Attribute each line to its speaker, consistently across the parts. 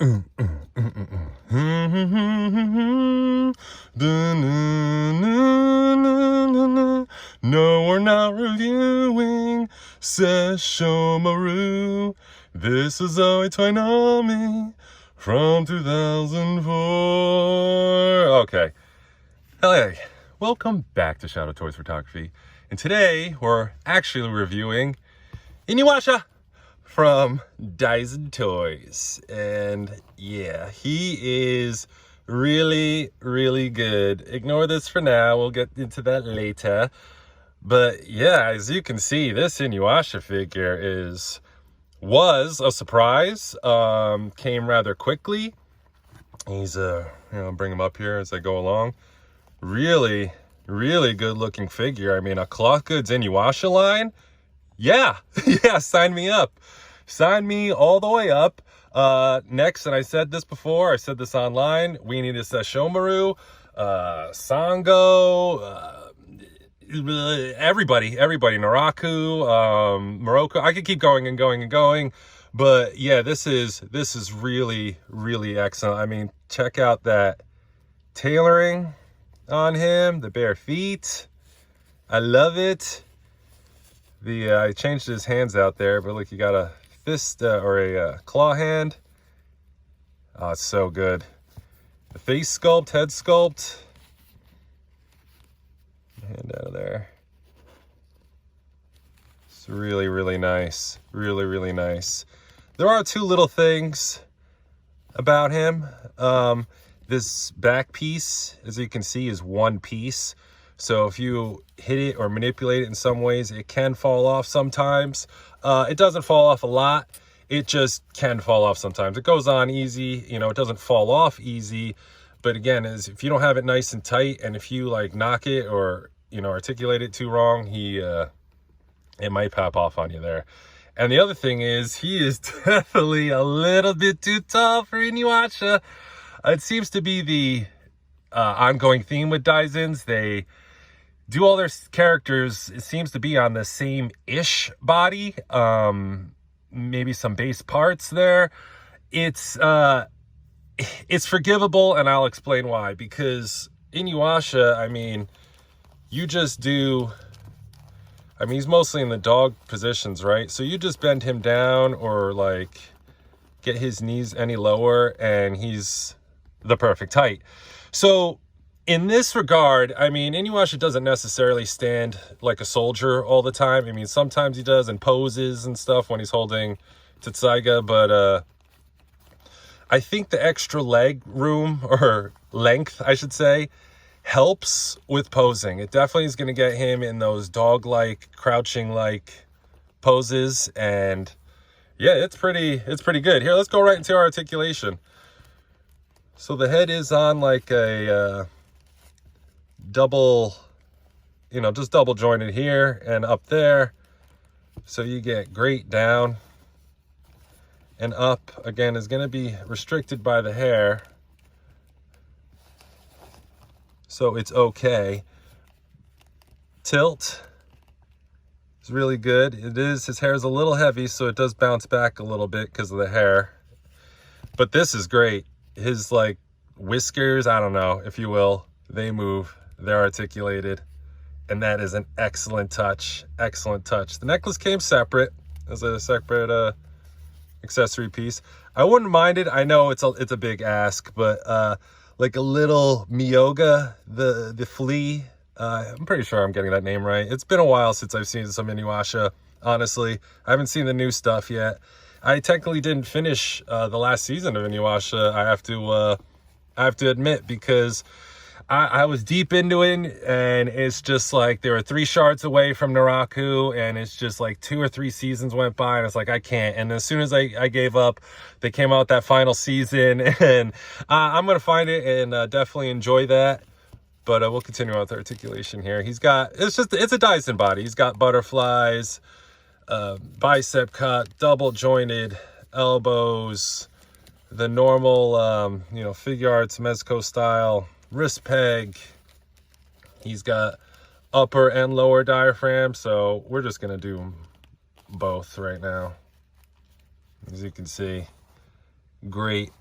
Speaker 1: No, we're not reviewing Sesshomaru. This is Zoe Toinami from 2004. Okay. Hey, welcome back to Shadowtoys Photography. And today we're actually reviewing Inuyasha from Dasin Toys. And yeah, he is really, really good. Ignore this for now. We'll get into that later. But yeah, as you can see, this Inuyasha figure was a surprise. Came rather quickly. He's bring him up here as I go along. Really, really good looking figure. I mean, a cloth goods Inuyasha line. Yeah, yeah, sign me up. Sign me all the way up. Next, and I said this before, I said this online, we need a Sesshomaru, Sango, everybody, Naraku, Morocco. I could keep going and going and going, but yeah, this is really, really excellent. I mean, check out that tailoring on him, the bare feet. I love it. I changed his hands out there, but look, you got a fist or a claw hand. Oh, it's so good. The face sculpt, head sculpt. Hand out of there. It's really, really nice. Really, really nice. There are two little things about him. This back piece, as you can see, is one piece. So if you hit it or manipulate it in some ways, it can fall off sometimes. It doesn't fall off a lot. It just can fall off sometimes. It goes on easy, it doesn't fall off easy. But again, if you don't have it nice and tight, and if you like knock it or, articulate it too wrong, it might pop off on you there. And the other thing is, he is definitely a little bit too tall for Inuyasha. It seems to be the ongoing theme with Daisins. They do all their characters, it seems to be on the same-ish body. Maybe some base parts there. It's forgivable, and I'll explain why. Because Inuyasha, I mean, he's mostly in the dog positions, right? So you just bend him down or like get his knees any lower and he's the perfect height. So in this regard, I mean, Inuyasha doesn't necessarily stand like a soldier all the time. I mean, sometimes he does in poses and stuff when he's holding Tetsaiga, but I think the extra leg room, or length, I should say, helps with posing. It definitely is going to get him in those dog-like, crouching-like poses, and yeah, it's pretty good. Here, let's go right into our articulation. So the head is on like a double, just double jointed here and up there. So you get great down and up. Again, is going to be restricted by the hair. So it's okay. Tilt is really good. His hair is a little heavy, so it does bounce back a little bit because of the hair. But this is great. His like whiskers, I don't know, if you will, they move, they're articulated, and that is an excellent touch. Excellent touch. The necklace came separate as a separate accessory piece. I wouldn't mind it. I know it's a big ask, but like a little Miyoga, the flea. I'm pretty sure I'm getting that name right. It's been a while since I've seen some Inuyasha, honestly. I haven't seen the new stuff yet. I technically didn't finish the last season of Inuyasha, I have to admit, because I was deep into it, and it's just like there were 3 shards away from Naraku, and it's just like 2 or 3 seasons went by, and it's like, I can't. And as soon as I gave up, they came out that final season, and I'm going to find it and definitely enjoy that. But we'll continue on with the articulation here. It's a Daisen body. He's got butterflies, bicep cut, double jointed elbows, the normal, figure arts, Mezco style, wrist peg. He's got upper and lower diaphragm, so we're just going to do both right now. As you can see, great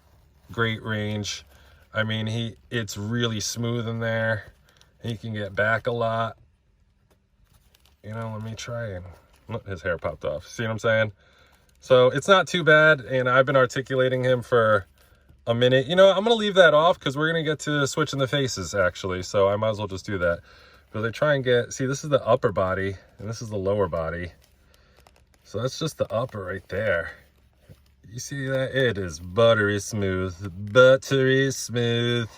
Speaker 1: great range. I mean, it's really smooth in there. He can get back a lot. You know, let me try and, his hair popped off. See what I'm saying? So it's not too bad, and I've been articulating him for a minute. You know, I'm gonna leave that off because we're gonna get to switching the faces actually, so I might as well just do that. But they try and get, see, this is the upper body and this is the lower body. So that's just the upper right there. You see that? It is buttery smooth, buttery smooth.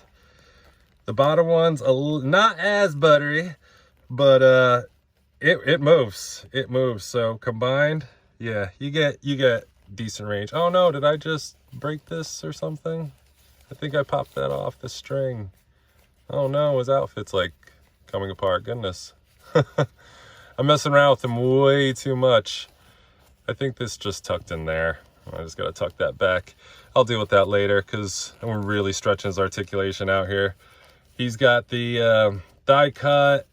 Speaker 1: The bottom one's not as buttery, but it moves. It moves. So combined, yeah, you get decent range. Oh no, did I just break this or something? I think I popped that off the string. Oh no, his outfit's like coming apart. Goodness. I'm messing around with him way too much. I think this just tucked in there. I just gotta tuck that back. I'll deal with that later because I'm really stretching his articulation out here. He's got the die cut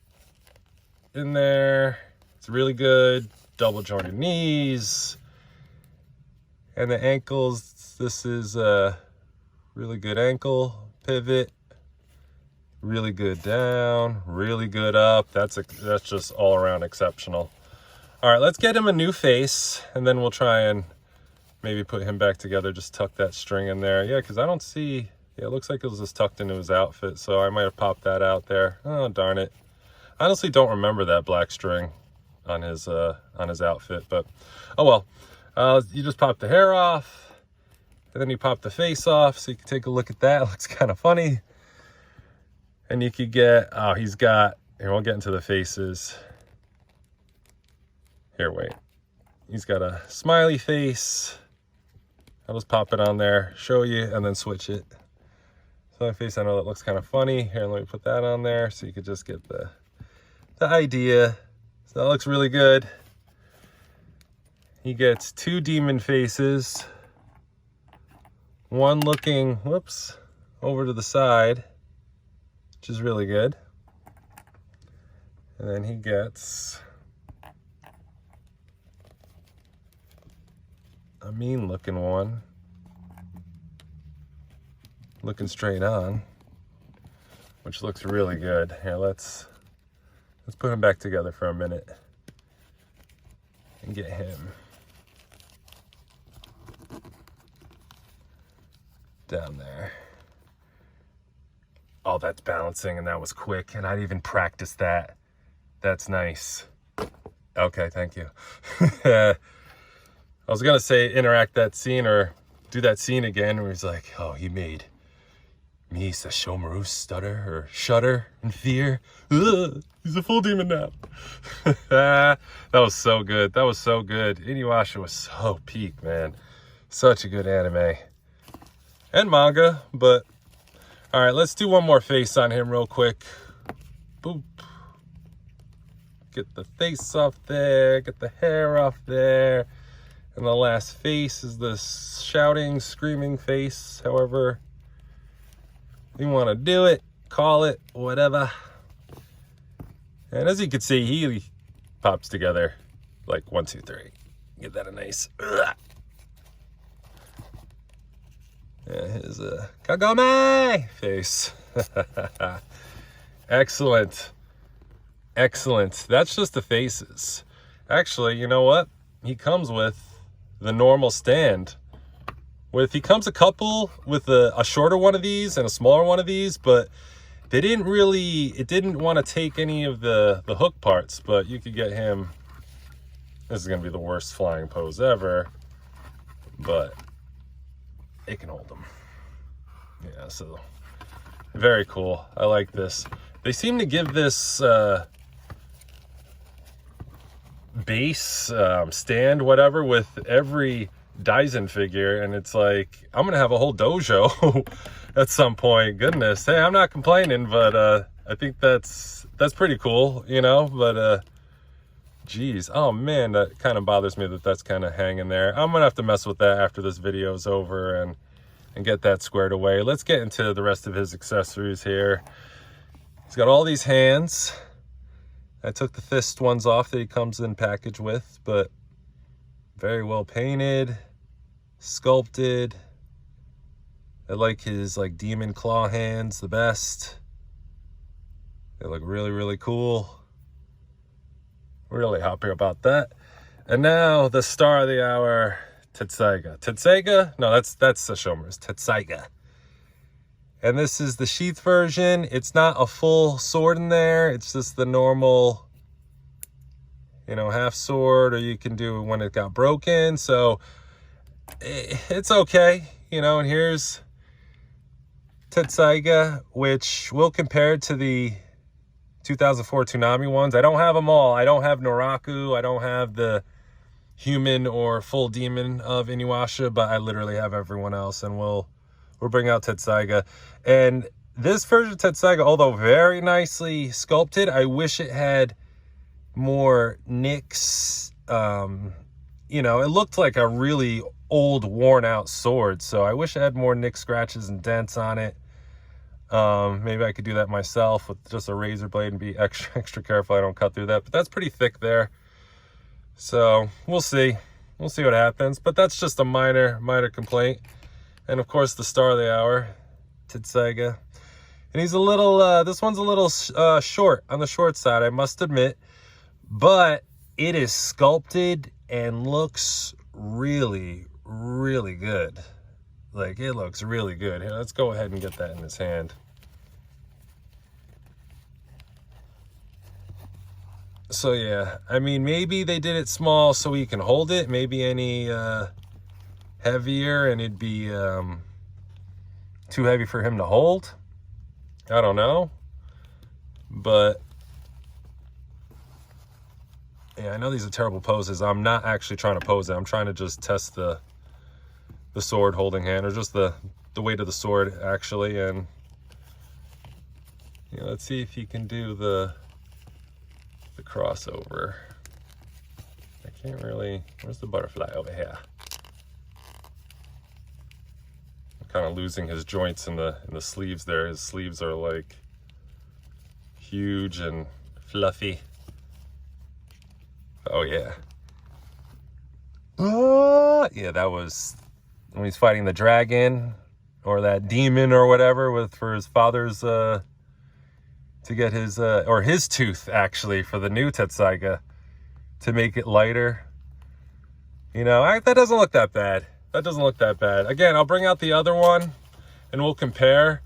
Speaker 1: in there. It's really good. Double jointed knees. And the ankles, this is a really good ankle pivot. Really good down, really good up. That's just all around exceptional. All right, let's get him a new face and then we'll try and maybe put him back together. Just tuck that string in there. Yeah, because I don't see, yeah, it looks like it was just tucked into his outfit, so I might have popped that out there. Oh, darn it. I honestly don't remember that black string on his outfit, but oh well. You just pop the hair off and then you pop the face off so you can take a look at that. It looks kind of funny. And you could get, oh, he's got, here, we'll get into the faces. Here, wait. He's got a smiley face. I'll just pop it on there, show you, and then switch it. Smiley face, I know that looks kind of funny. Here, let me put that on there so you could just get the idea. So that looks really good. He gets two demon faces. One looking, whoops, over to the side, which is really good. And then he gets a mean looking one, looking straight on, which looks really good. Here, let's put him back together for a minute and get him down there. Oh, that's balancing, and that was quick, and I'd even practiced that. That's nice. Okay, thank you. I was gonna say interact that scene or do that scene again where he's like, oh, he made me, Sesshomaru, stutter or shudder in fear. Ugh, he's a full demon now. That was so good. That was so good. Inuyasha was so peak, man. Such a good anime. And manga, but all right, let's do one more face on him real quick. Boop. Get the face off there, get the hair off there. And the last face is this shouting, screaming face. However you want to do it, call it, whatever. And as you can see, he pops together like 1, 2, 3. Give that a nice. Ugh. Yeah, his Kagome face. Excellent. Excellent. That's just the faces. Actually, you know what? He comes with the normal stand. He comes a couple with a shorter one of these and a smaller one of these, but they didn't really, it didn't want to take any of the hook parts, but you could get him. This is going to be the worst flying pose ever, but it can hold them. Yeah, so very cool. I like this. They seem to give this base stand, whatever, with every Daisen figure, and it's like I'm gonna have a whole dojo at some point. Goodness, hey, I'm not complaining, but I think that's pretty cool, you know. But geez, oh man, that kind of bothers me that that's kind of hanging there. I'm gonna have to mess with that after this video is over and get that squared away. Let's get into the rest of his accessories here. He's got all these hands. I took the fist ones off that he comes in package with, but very well painted, sculpted. I like his like demon claw hands the best. They look really, really cool. Really happy about that. And now the star of the hour, Tetsaiga. Tetsaiga? No, that's Sesshomaru's. Tetsaiga. And this is the sheath version. It's not a full sword in there. It's just the normal, you know, half sword, or you can do when it got broken. So it's okay, you know. And here's Tetsaiga, which we'll compare to the 2004 Toonami ones. I don't have them all. I don't have Naraku. I don't have the human or full demon of Inuyasha, but I literally have everyone else, and we'll bring out Tetsaiga. And this version of Tetsaiga, although very nicely sculpted, I wish it had more nicks. You know, it looked like a really old, worn out sword, so I wish it had more nick scratches and dents on it. Maybe I could do that myself with just a razor blade and be extra careful I don't cut through that, but that's pretty thick there. So we'll see what happens, but that's just a minor complaint. And of course the star of the hour, Tetsaiga, and he's a little this one's a little short, on the short side, I must admit, but it is sculpted and looks really, really good. Like, it looks really good. Here, let's go ahead and get that in his hand. So yeah, I mean, maybe they did it small so he can hold it. Maybe any heavier and it'd be too heavy for him to hold. I don't know. But yeah, I know these are terrible poses. I'm not actually trying to pose it. I'm trying to just test the sword holding hand, or just the weight of the sword actually. And you know, let's see if he can do the crossover. I can't really, where's the butterfly? Over here. I'm kind of losing his joints in the sleeves there. His sleeves are like huge and fluffy. Oh yeah. Oh yeah, that was when he's fighting the dragon or that demon or whatever for his father's to get his or his tooth, actually, for the new Tetsaiga, to make it lighter. You know, that doesn't look that bad. That doesn't look that bad. Again, I'll bring out the other one and we'll compare.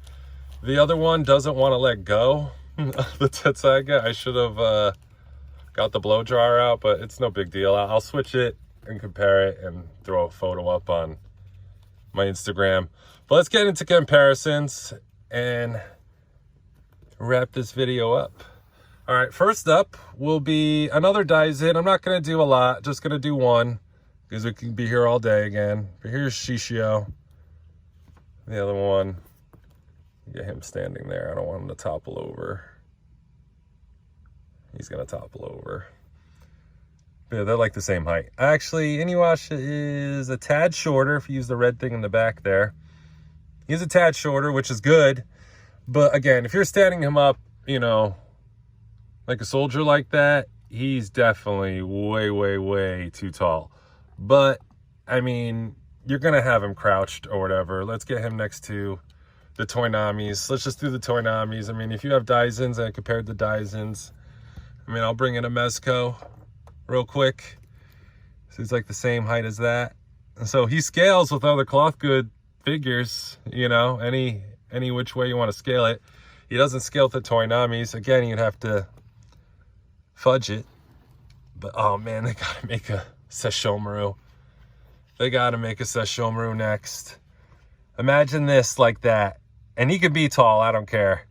Speaker 1: The other one doesn't want to let go of the Tetsaiga. I should have got the blow dryer out, but it's no big deal. I'll switch it and compare it and throw a photo up on my Instagram. But let's get into comparisons and wrap this video up. All right, first up will be another Daisen. I'm not going to do a lot, just going to do one because we can be here all day again. But here's Shishio. The other one, get him standing there. I don't want him to topple over. He's going to topple over. But yeah, they're like the same height. Actually, Inuyasha is a tad shorter if you use the red thing in the back there. He's a tad shorter, which is good. But again, if you're standing him up, you know, like a soldier like that, he's definitely way, way, way too tall. But, I mean, you're going to have him crouched or whatever. Let's get him next to the Toinamis. Let's just do the Toinamis. I mean, if you have Daisens and compared to Daisens, I mean, I'll bring in a Mezco real quick. So he's like the same height as that. And so he scales with other cloth good figures, you know, any which way you want to scale it. He doesn't scale to Toinamis. Again, you'd have to fudge it. But, oh man, they gotta make a Sesshomaru. They gotta make a Sesshomaru next. Imagine this like that. And he could be tall, I don't care.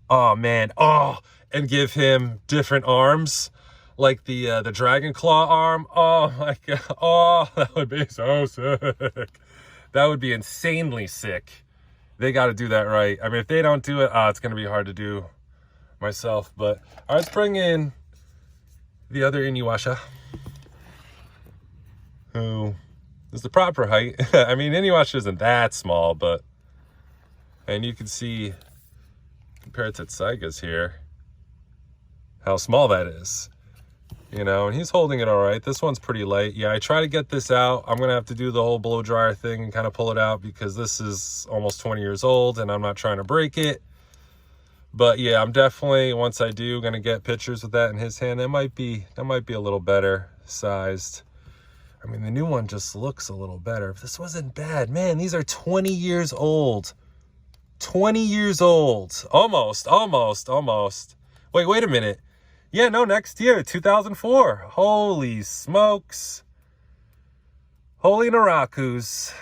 Speaker 1: Oh man, oh, and give him different arms. Like the dragon claw arm. Oh my god, oh, that would be so sick. That would be insanely sick. They got to do that right. I mean, if they don't do it, it's going to be hard to do myself. But all right, let's bring in the other Inuyasha, who is the proper height. I mean, Inuyasha isn't that small, but, and you can see, compared to Tetsaiga's here, how small that is. you know, and he's holding it all right. This one's pretty light. Yeah, I try to get this out. I'm going to have to do the whole blow dryer thing and kind of pull it out because this is almost 20 years old and I'm not trying to break it. But yeah, I'm definitely, once I do, going to get pictures with that in his hand. That might be a little better sized. I mean, the new one just looks a little better. If this wasn't bad, man, these are 20 years old. 20 years old. Almost. Wait a minute. Yeah, no, next year, 2004. Holy smokes. Holy Narakus.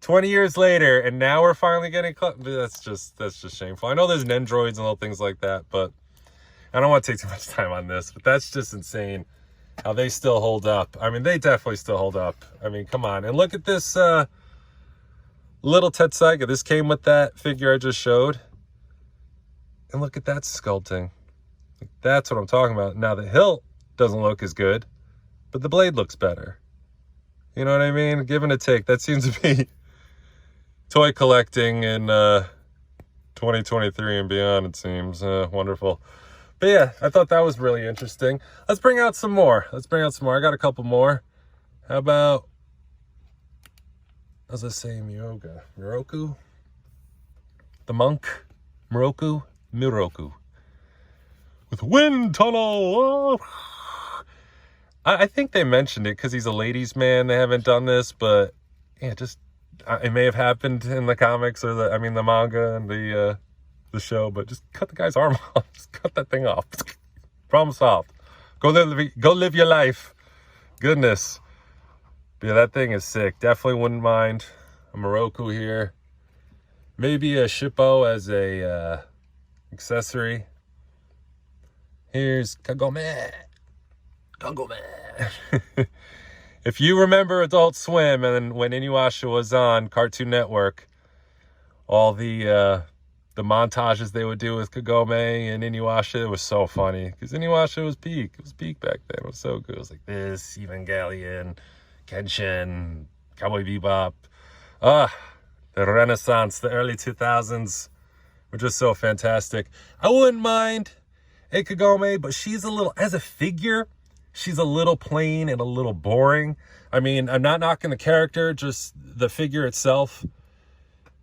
Speaker 1: 20 years later, and now we're finally getting that's just shameful. I know there's Nendroids and little things like that, but I don't want to take too much time on this, but that's just insane how they still hold up. I mean, they definitely still hold up. I mean, come on. And look at this little Tetsaiga. This came with that figure I just showed. And look at that sculpting. That's what I'm talking about. Now, the hilt doesn't look as good, but the blade looks better. You know what I mean? Give and a take. That seems to be toy collecting in 2023 and beyond, it seems. Wonderful. But yeah, I thought that was really interesting. Let's bring out some more. I got a couple more. How about, as I say, Miroku? The monk? Miroku. With wind tunnel. I think they mentioned it because he's a ladies' man. They haven't done this, but yeah, just it may have happened in the comics or the manga and the show. But just cut the guy's arm off. Just cut that thing off. Problem solved. Go live your life. Goodness. But yeah, that thing is sick. Definitely wouldn't mind a Moroku here. Maybe a Shippo as a accessory. Here's Kagome. If you remember Adult Swim and when Inuyasha was on Cartoon Network, all the montages they would do with Kagome and Inuyasha, it was so funny because Inuyasha was peak. It was peak back then. It was so good. It was like this, Evangelion, Kenshin, Cowboy Bebop. The Renaissance, the early 2000s were just so fantastic. I wouldn't mind a Kagome, but she's a little, as a figure, she's a little plain and a little boring. I mean, I'm not knocking the character, just the figure itself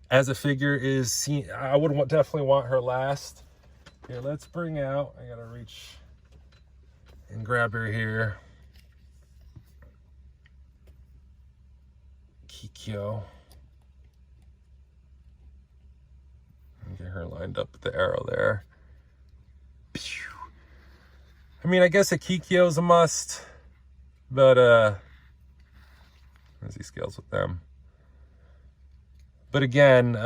Speaker 1: as a figure is, I would definitely want her last. Here, let's bring out, I gotta reach and grab her here. Kikyo. Get her lined up with the arrow there. I mean, I guess a Kikyo's a must, but as he scales with them. But again,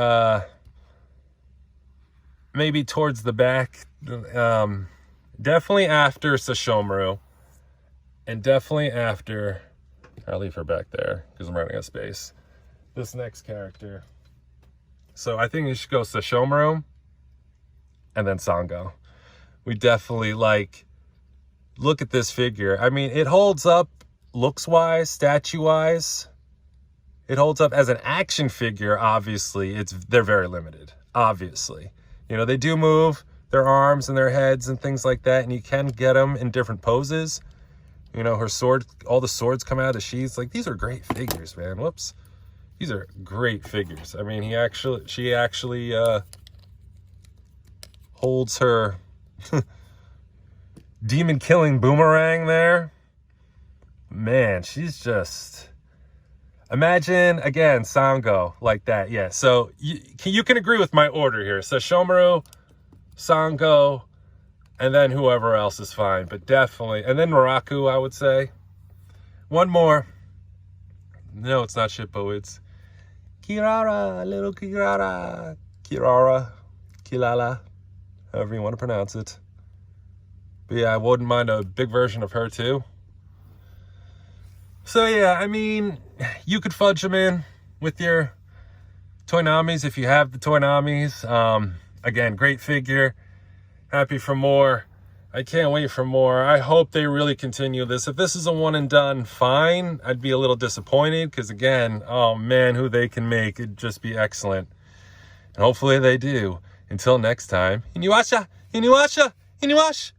Speaker 1: maybe towards the back, definitely after Sesshomaru, and definitely after, I'll leave her back there because I'm running out of space. This next character. So I think you should go Sesshomaru and then Sango. We definitely look at this figure. I mean, it holds up looks-wise, statue-wise. It holds up as an action figure, obviously. They're very limited, obviously. You know, they do move their arms and their heads and things like that, and you can get them in different poses. You know, her sword, all the swords come out of the sheaths. These are great figures, man. Whoops. These are great figures. I mean, she actually holds her demon-killing boomerang there. Man, she's just... Imagine, again, Sango like that. Yeah, so you can agree with my order here. So Sesshomaru, Sango, and then whoever else is fine. But definitely... And then Naraku, I would say. One more. No, it's not Shippo. It's Kirara, little Kirara. Kilala, however you want to pronounce it. But yeah, I wouldn't mind a big version of her too. So yeah, I mean, you could fudge them in with your Toynamis if you have the Toynamis. Again, great figure. Happy for more. I can't wait for more. I hope they really continue this. If this is a one and done, fine. I'd be a little disappointed because again, oh man, who they can make, it'd just be excellent. And hopefully they do. Until next time, Inuyasha, Inuyasha, Inuyasha.